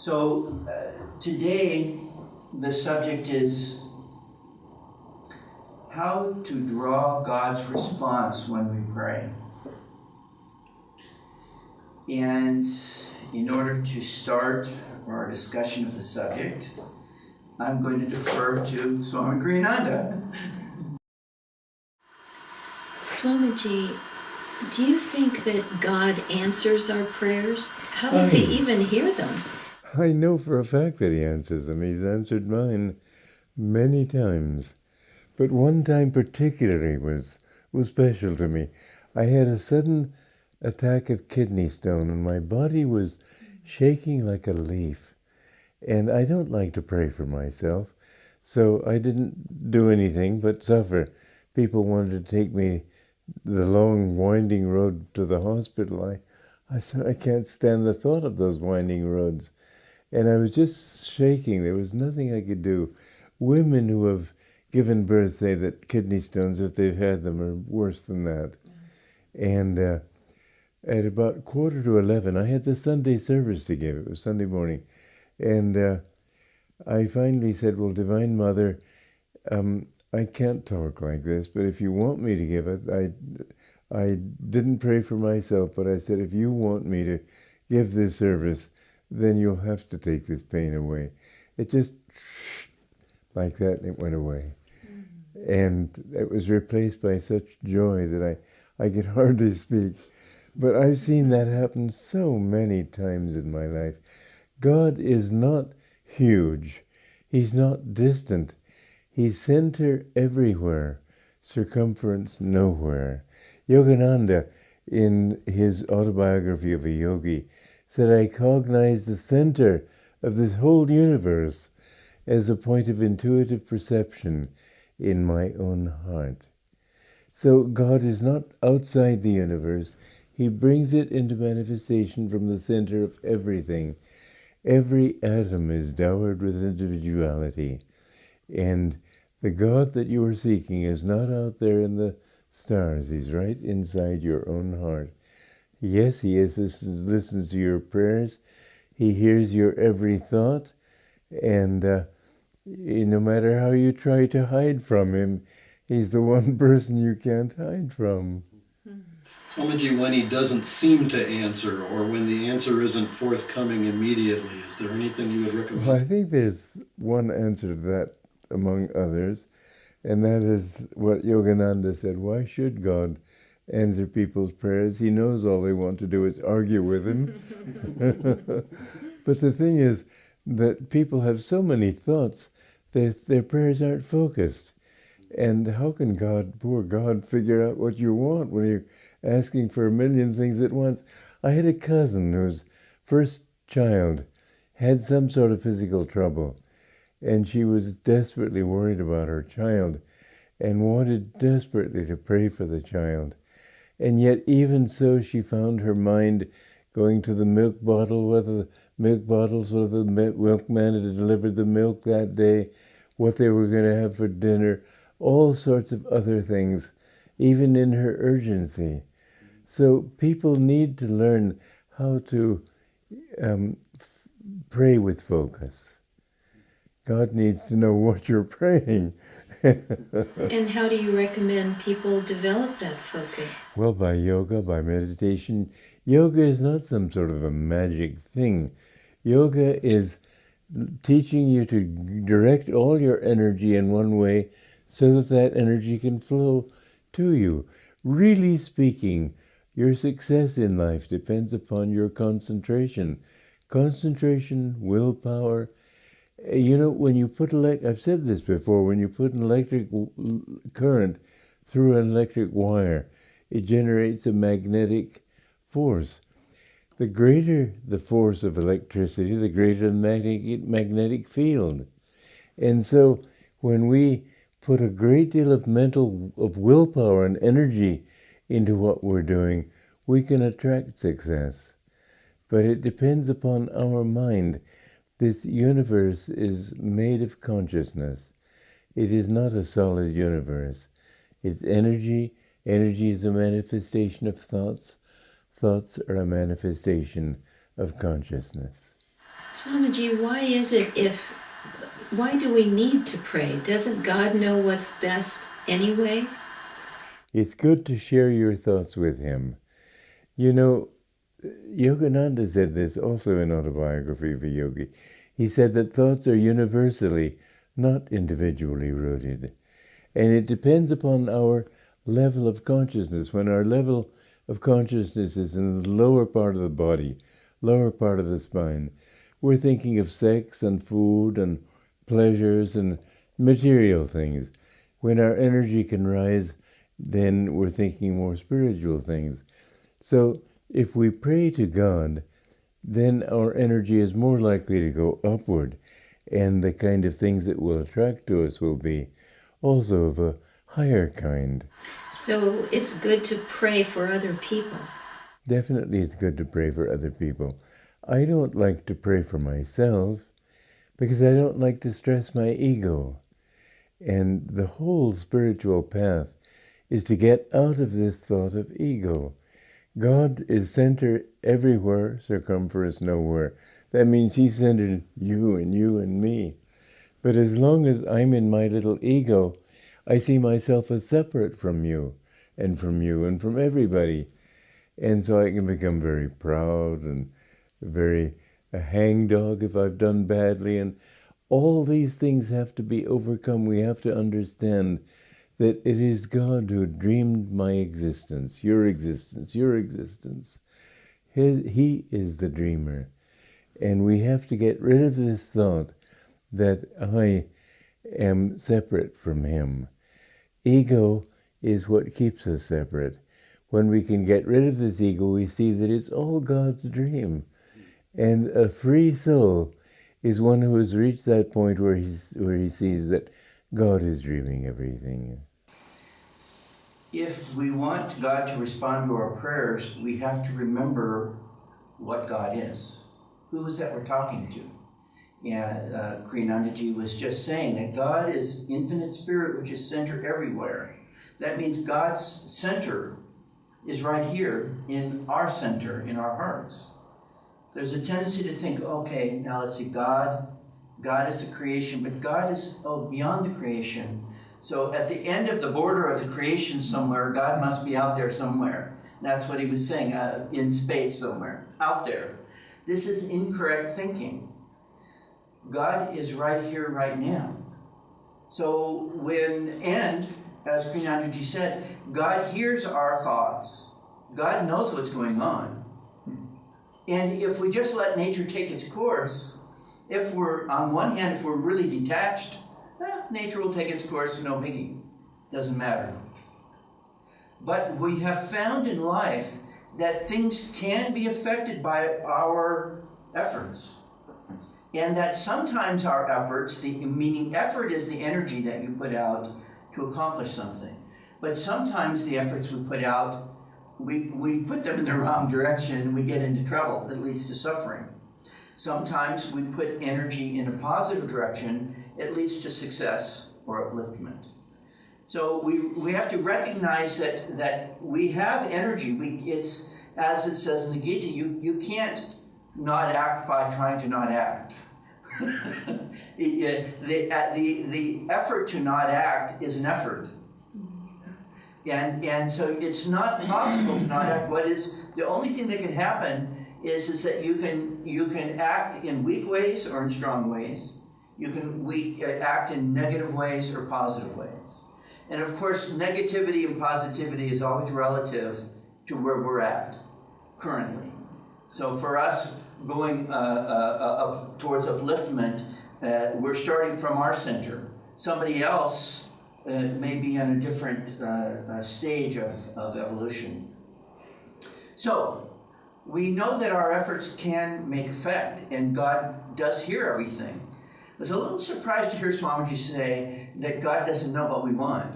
So today the subject is how to draw God's response when we pray. And in order to start our discussion of the subject, I'm going to defer to Swami Grinanda. Swamiji, do you think that God answers our prayers? How does He even hear them? I know for a fact that He answers them. He's answered mine many times. But one time particularly was special to me. I had a sudden attack of kidney stone and my body was shaking like a leaf. And I don't like to pray for myself, so I didn't do anything but suffer. People wanted to take me the long winding road to the hospital. I said, I can't stand the thought of those winding roads. And I was just shaking. There was nothing I could do. Women who have given birth say that kidney stones, if they've had them, are worse than that. And at about 11:15, I had the Sunday service to give. It was Sunday morning. And I finally said, well, Divine Mother, I can't talk like this, but if you want me to give it, I didn't pray for myself, but I said, if you want me to give this service, then you'll have to take this pain away. It just, like that, it went away. Mm-hmm. And it was replaced by such joy that I could hardly speak. But I've seen that happen so many times in my life. God is not huge. He's not distant. He's center everywhere, circumference nowhere. Yogananda, in his autobiography of a yogi, said, I cognize the center of this whole universe as a point of intuitive perception in my own heart. So God is not outside the universe. He brings it into manifestation from the center of everything. Every atom is dowered with individuality. And the God that you are seeking is not out there in the stars. He's right inside your own heart. Yes, He listens to your prayers. He hears your every thought. And no matter how you try to hide from Him, He's the one person you can't hide from. Swamiji, when He doesn't seem to answer, or when the answer isn't forthcoming immediately, is there anything you would recommend? Well, I think there's one answer to that among others, and that is what Yogananda said. Why should God answer people's prayers? He knows all they want to do is argue with Him. But the thing is that people have so many thoughts that their prayers aren't focused. And how can God, poor God, figure out what you want when you're asking for a million things at once? I had a cousin whose first child had some sort of physical trouble, and she was desperately worried about her child and wanted desperately to pray for the child. And yet even so, she found her mind going to the milk bottle, whether the milkman had delivered the milk that day, what they were going to have for dinner, all sorts of other things, even in her urgency. So people need to learn how to pray with focus. God needs to know what you're praying. And how do you recommend people develop that focus? Well, by yoga, by meditation. Yoga is not some sort of a magic thing. Yoga is teaching you to direct all your energy in one way so that energy can flow to you. Really speaking, your success in life depends upon your concentration. Concentration, willpower. You know, when you put I've said this before, when you put an electric current through an electric wire, it generates a magnetic force. The greater the force of electricity, the greater the magnetic field. And so when we put a great deal of willpower and energy into what we're doing, we can attract success. But it depends upon our mind. This universe is made of consciousness. It is not a solid universe. It's energy. Energy is a manifestation of thoughts. Thoughts are a manifestation of consciousness. Swamiji, why do we need to pray? Doesn't God know what's best anyway? It's good to share your thoughts with him. You know, Yogananda said this also in Autobiography of a Yogi. He said that thoughts are universally, not individually rooted. And it depends upon our level of consciousness. When our level of consciousness is in the lower part of the body, lower part of the spine, we're thinking of sex and food and pleasures and material things. When our energy can rise, then we're thinking more spiritual things. So if we pray to God, then our energy is more likely to go upward, and the kind of things that will attract to us will be also of a higher kind. So it's good to pray for other people. Definitely it's good to pray for other people. I don't like to pray for myself because I don't like to stress my ego. And the whole spiritual path is to get out of this thought of ego. God is center everywhere, circumference nowhere. That means he's centered you and me. But as long as I'm in my little ego, I see myself as separate from you and from everybody. And so I can become very proud and very a hangdog if I've done badly. And all these things have to be overcome. We have to understand that it is God who dreamed my existence, your existence, your existence. He is the dreamer. And we have to get rid of this thought that I am separate from him. Ego is what keeps us separate. When we can get rid of this ego, we see that it's all God's dream. And a free soul is one who has reached that point where he sees that God is dreaming everything. If we want God to respond to our prayers, we have to remember what God is. Who is that we're talking to? Yeah, Kriyanandaji was just saying that God is infinite spirit, which is center everywhere. That means God's center is right here in our center, in our hearts. There's a tendency to think, okay, now let's see, God is the creation, but God is beyond the creation. So at the end of the border of the creation somewhere, God must be out there somewhere. That's what he was saying, in space somewhere, out there. This is incorrect thinking. God is right here, right now. So as Kriyanandaji said, God hears our thoughts. God knows what's going on. And if we just let nature take its course, on one hand, if we're really detached, nature will take its course, no biggie. Doesn't matter. But we have found in life that things can be affected by our efforts. And that sometimes our efforts, meaning effort is the energy that you put out to accomplish something. But sometimes the efforts we put out, we put them in the wrong direction and we get into trouble. It leads to suffering. Sometimes we put energy in a positive direction. It leads to success or upliftment. So we have to recognize that we have energy. It's, as it says in the Gita, you can't not act by trying to not act. The effort to not act is an effort. And so it's not possible to not act. The only thing that can happen is that you can act in weak ways or in strong ways. You can act in negative ways or positive ways. And of course, negativity and positivity is always relative to where we're at currently. So for us, going up towards upliftment, we're starting from our center. Somebody else may be on a different stage of evolution. So we know that our efforts can make effect, and God does hear everything. I was a little surprised to hear Swamiji say that God doesn't know what we want.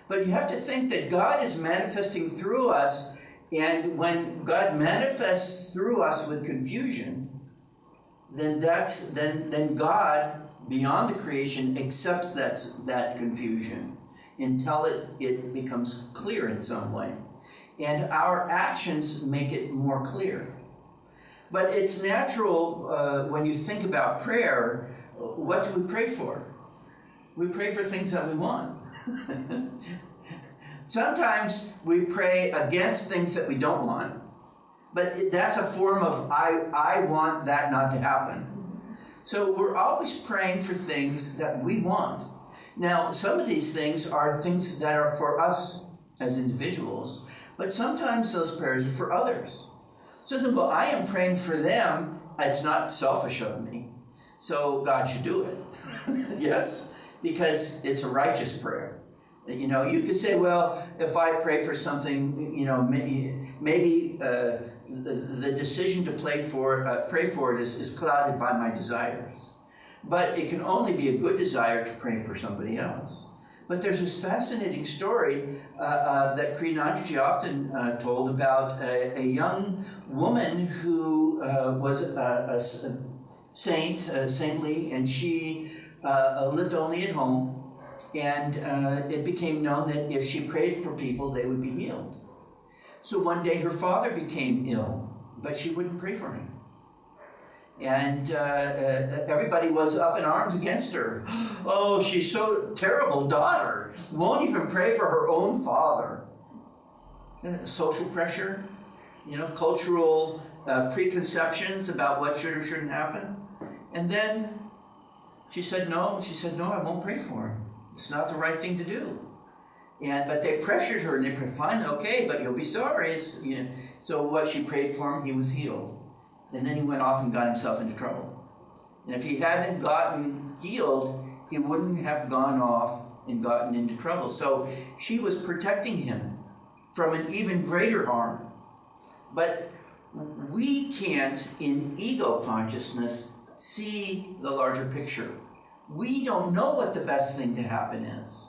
But you have to think that God is manifesting through us, and when God manifests through us with confusion, then God, beyond the creation, accepts that confusion until it becomes clear in some way. And our actions make it more clear. But it's natural when you think about prayer, what do we pray for? We pray for things that we want. Sometimes we pray against things that we don't want, but that's a form of I want that not to happen. So we're always praying for things that we want. Now, some of these things are things that are for us as individuals, but sometimes those prayers are for others. So, well, I am praying for them. It's not selfish of me, so God should do it. Yes, because it's a righteous prayer. You know, you could say, well, if I pray for something, you know, maybe the decision to pray for it is clouded by my desires. But it can only be a good desire to pray for somebody else. But there's this fascinating story that Kriyanandaji often told about a young woman who was a saint, saintly, and she lived only at home. And it became known that if she prayed for people, they would be healed. So one day her father became ill, but she wouldn't pray for him. And everybody was up in arms against her. Oh, she's so terrible daughter. Won't even pray for her own father. Social pressure, you know, cultural preconceptions about what should or shouldn't happen. And then she said no. She said, no, I won't pray for him. It's not the right thing to do. But they pressured her, and they prayed, fine, okay, but you'll be sorry. You know. So what she prayed for him, he was healed. And then he went off and got himself into trouble. And if he hadn't gotten healed, he wouldn't have gone off and gotten into trouble. So she was protecting him from an even greater harm. But we can't, in ego consciousness, see the larger picture. We don't know what the best thing to happen is.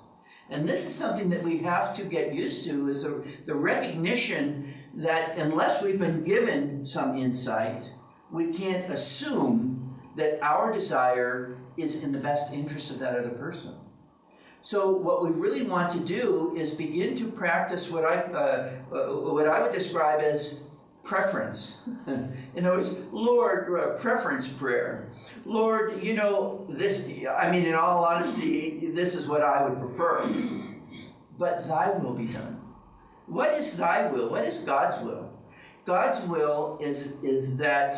And this is something that we have to get used to, is the recognition that unless we've been given some insight, we can't assume that our desire is in the best interest of that other person. So what we really want to do is begin to practice what I would describe as preference. In other words, Lord, preference prayer. Lord, you know, this, I mean, in all honesty, this is what I would prefer. But thy will be done. What is thy will? What is God's will? God's will is that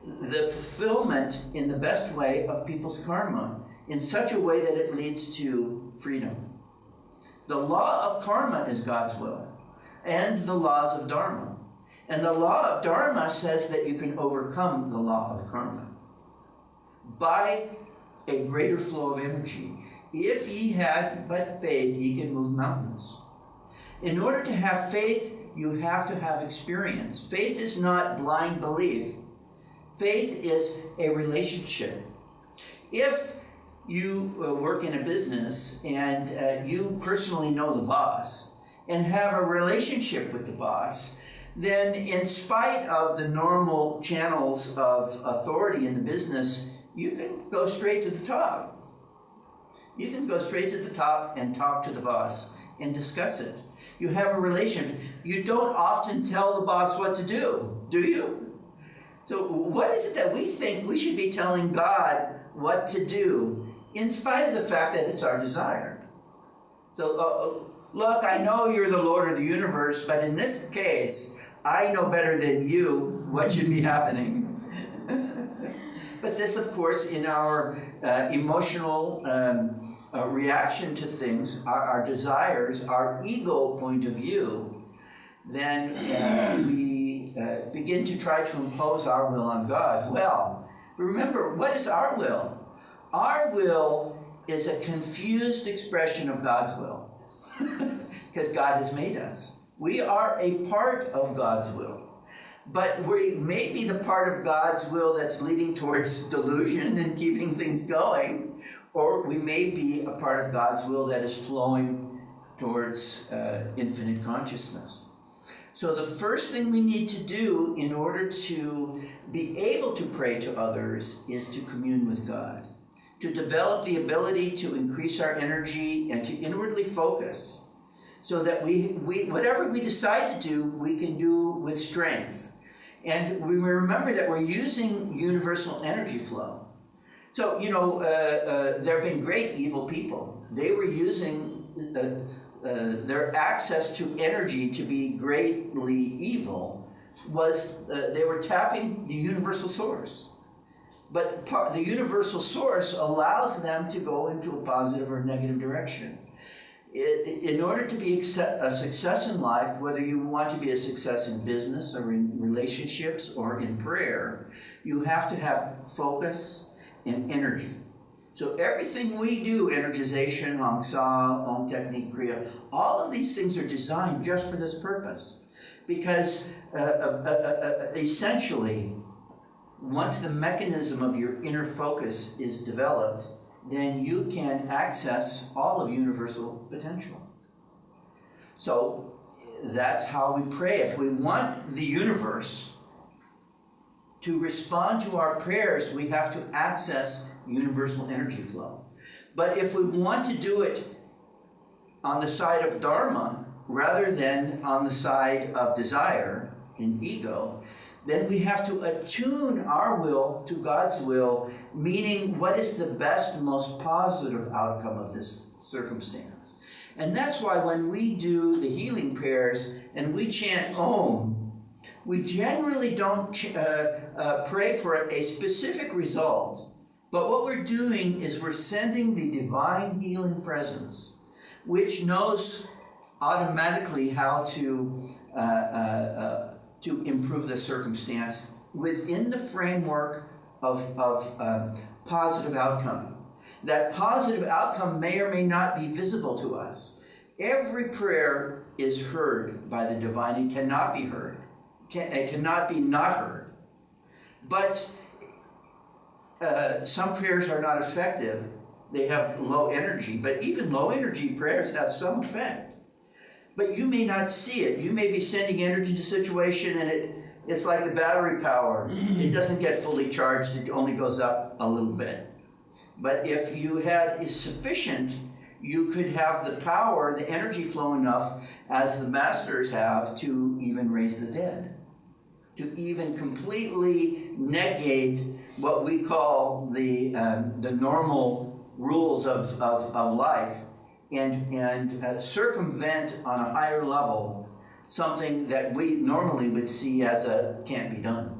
the fulfillment in the best way of people's karma in such a way that it leads to freedom. The law of karma is God's will, and the laws of dharma. And the law of dharma says that you can overcome the law of karma by a greater flow of energy. If ye had but faith, ye can move mountains. In order to have faith, you have to have experience. Faith is not blind belief. Faith is a relationship. If you work in a business and you personally know the boss and have a relationship with the boss, then in spite of the normal channels of authority in the business, you can go straight to the top. You can go straight to the top and talk to the boss and discuss it. You have a relationship. You don't often tell the boss what to do you? So what is it that we think we should be telling God what to do, in spite of the fact that it's our desire? So, look, I know you're the Lord of the universe, but in this case, I know better than you what should be happening. But this, of course, in our emotional reaction to things, our desires, our ego point of view, then we begin to try to impose our will on God. Well, remember, what is our will? Our will is a confused expression of God's will, because God has made us. We are a part of God's will. But we may be the part of God's will that's leading towards delusion and keeping things going, or we may be a part of God's will that is flowing towards infinite consciousness. So the first thing we need to do in order to be able to pray to others is to commune with God, to develop the ability to increase our energy and to inwardly focus, so that we whatever we decide to do, we can do with strength. And we remember that we're using universal energy flow. So, there have been great evil people. They were using their access to energy to be greatly evil they were tapping the universal source. But the universal source allows them to go into a positive or negative direction. In order to be a success in life, whether you want to be a success in business or in relationships or in prayer, you have to have focus and energy. So everything we do, energization, Hong Sa, Om Technique, Kriya, all of these things are designed just for this purpose. Because essentially, once the mechanism of your inner focus is developed, then you can access all of universal potential. So that's how we pray. If we want the universe to respond to our prayers, we have to access universal energy flow. But if we want to do it on the side of Dharma, rather than on the side of desire and ego, then we have to attune our will to God's will, meaning what is the best, most positive outcome of this circumstance. And that's why when we do the healing prayers and we chant Om, we generally don't pray for a specific result, but what we're doing is we're sending the divine healing presence, which knows automatically how to improve the circumstance within the framework of positive outcome. That positive outcome may or may not be visible to us. Every prayer is heard by the divine. It cannot be heard. It cannot be not heard. But some prayers are not effective. They have low energy, but even low energy prayers have some effect. But you may not see it. You may be sending energy to a situation and it's like the battery power. It doesn't get fully charged. It only goes up a little bit. But if you had sufficient, you could have the power, the energy flow enough, as the masters have, to even raise the dead. To even completely negate what we call the normal rules of life, and circumvent on a higher level something that we normally would see as can't be done.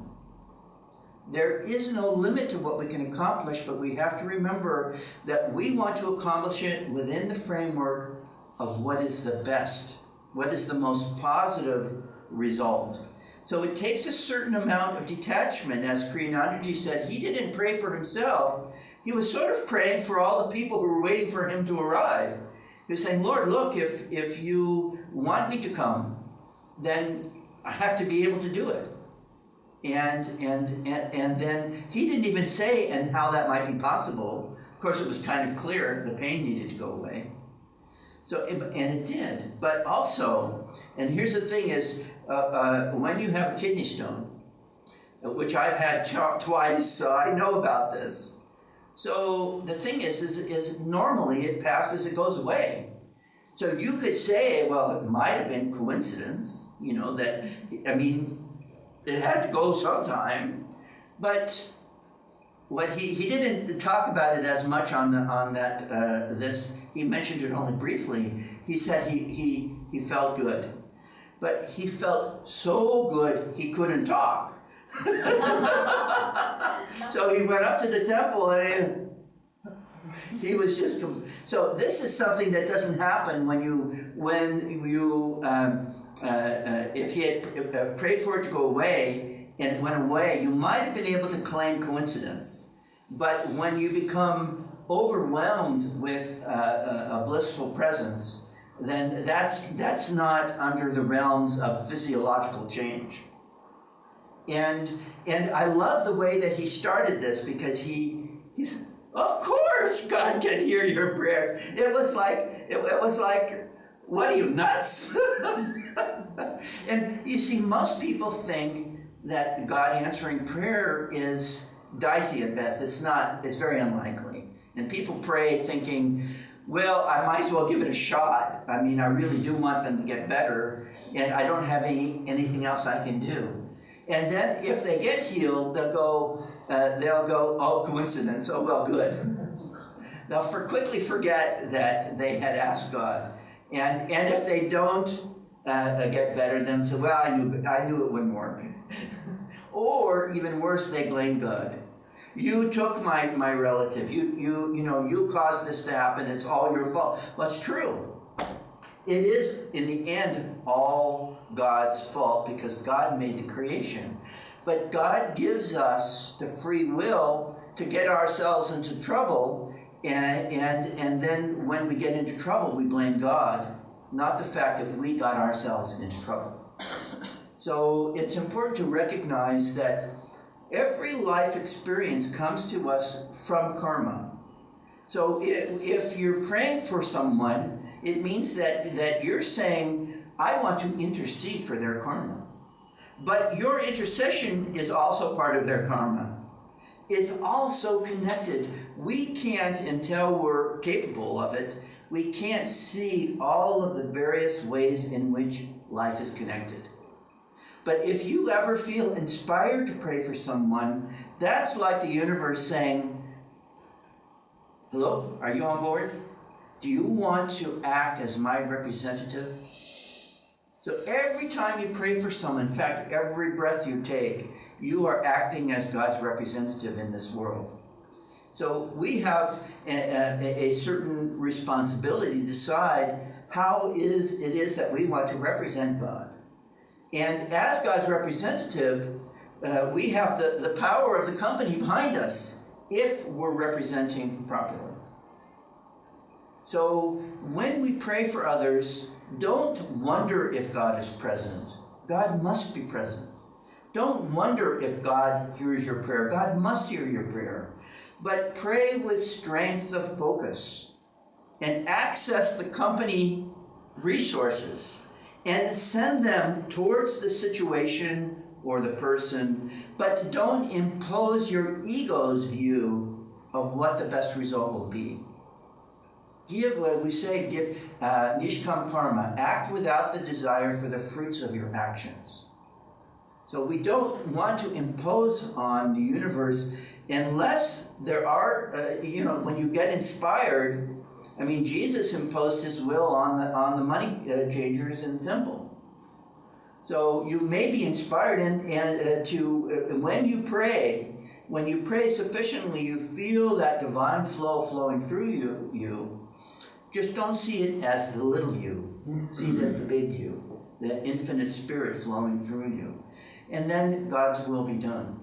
There is no limit to what we can accomplish, but we have to remember that we want to accomplish it within the framework of what is the best, what is the most positive result. So it takes a certain amount of detachment. As Kriyanandaji said, he didn't pray for himself. He was sort of praying for all the people who were waiting for him to arrive. He was saying, Lord, look, if you want me to come, then I have to be able to do it. And then he didn't even say and how that might be possible. Of course, it was kind of clear the pain needed to go away. So, and it did. But also, and here's the thing is, when you have a kidney stone, which I've had twice, so I know about this. So the thing is normally it passes, it goes away. So you could say, well, it might have been coincidence, it had to go sometime. But what he didn't talk about it as much on this. He mentioned it only briefly. He said he felt good, but he felt so good he couldn't talk. So he went up to the temple and he was just. So this is something that doesn't happen if he had prayed for it to go away and it went away, you might have been able to claim coincidence. But when you become overwhelmed with a blissful presence, then that's not under the realms of physiological change. And I love the way that he started this, because he's of course God can hear your prayer. It was like, what are you, nuts? And you see, most people think that God answering prayer is dicey at best. It's not. It's very unlikely. And people pray thinking, well, I might as well give it a shot. I mean, I really do want them to get better, and I don't have anything else I can do. And then if they get healed, they'll go, oh, coincidence, oh, well, good. They'll quickly forget that they had asked God. And if they don't get better, then say, well, I knew it wouldn't work. Or even worse, they blame God. You took my relative. You caused this to happen. It's all your fault. Well, it's true. It is, in the end, all God's fault because God made the creation. But God gives us the free will to get ourselves into trouble, and then when we get into trouble, we blame God, not the fact that we got ourselves into trouble. So it's important to recognize that every life experience comes to us from karma. So if you're praying for someone, it means that you're saying, I want to intercede for their karma. But your intercession is also part of their karma. It's also connected. We can't, until we're capable of it, we can't see all of the various ways in which life is connected. But if you ever feel inspired to pray for someone, that's like the universe saying, hello, are you on board? Do you want to act as my representative? So every time you pray for someone, in fact, every breath you take, you are acting as God's representative in this world. So we have a certain responsibility to decide how it is that we want to represent God. And as God's representative, we have the power of the company behind us if we're representing properly. So when we pray for others, don't wonder if God is present. God must be present. Don't wonder if God hears your prayer. God must hear your prayer. But pray with strength of focus and access the company resources and send them towards the situation or the person, but don't impose your ego's view of what the best result will be. Give nishkam karma, act without the desire for the fruits of your actions. So we don't want to impose on the universe unless there are, when you get inspired. I mean, Jesus imposed his will on the money changers in the temple. So you may be inspired, when you pray sufficiently, you feel that divine flow flowing through you. Just don't see it as the little you. See it as the big you, the infinite spirit flowing through you. And then God's will be done.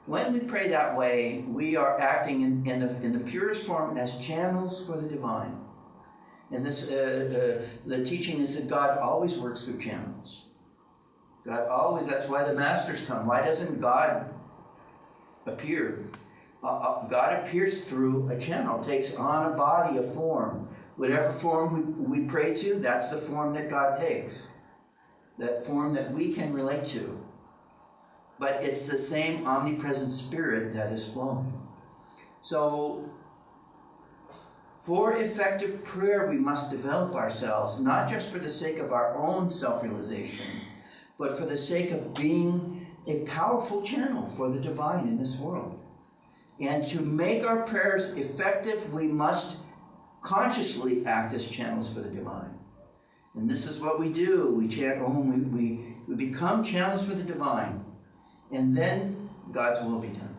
When we pray that way, we are acting in the purest form as channels for the divine. And this, the teaching is that God always works through channels. That's why the masters come. Why doesn't God appear? God appears through a channel, takes on a body, a form. Whatever form we pray to, that's the form that God takes. That form that we can relate to. But it's the same omnipresent spirit that is flowing. So, for effective prayer, we must develop ourselves, not just for the sake of our own self-realization, but for the sake of being a powerful channel for the divine in this world. And to make our prayers effective, we must consciously act as channels for the divine. And this is what we do. We chant Om, we become channels for the divine. And then God's will be done.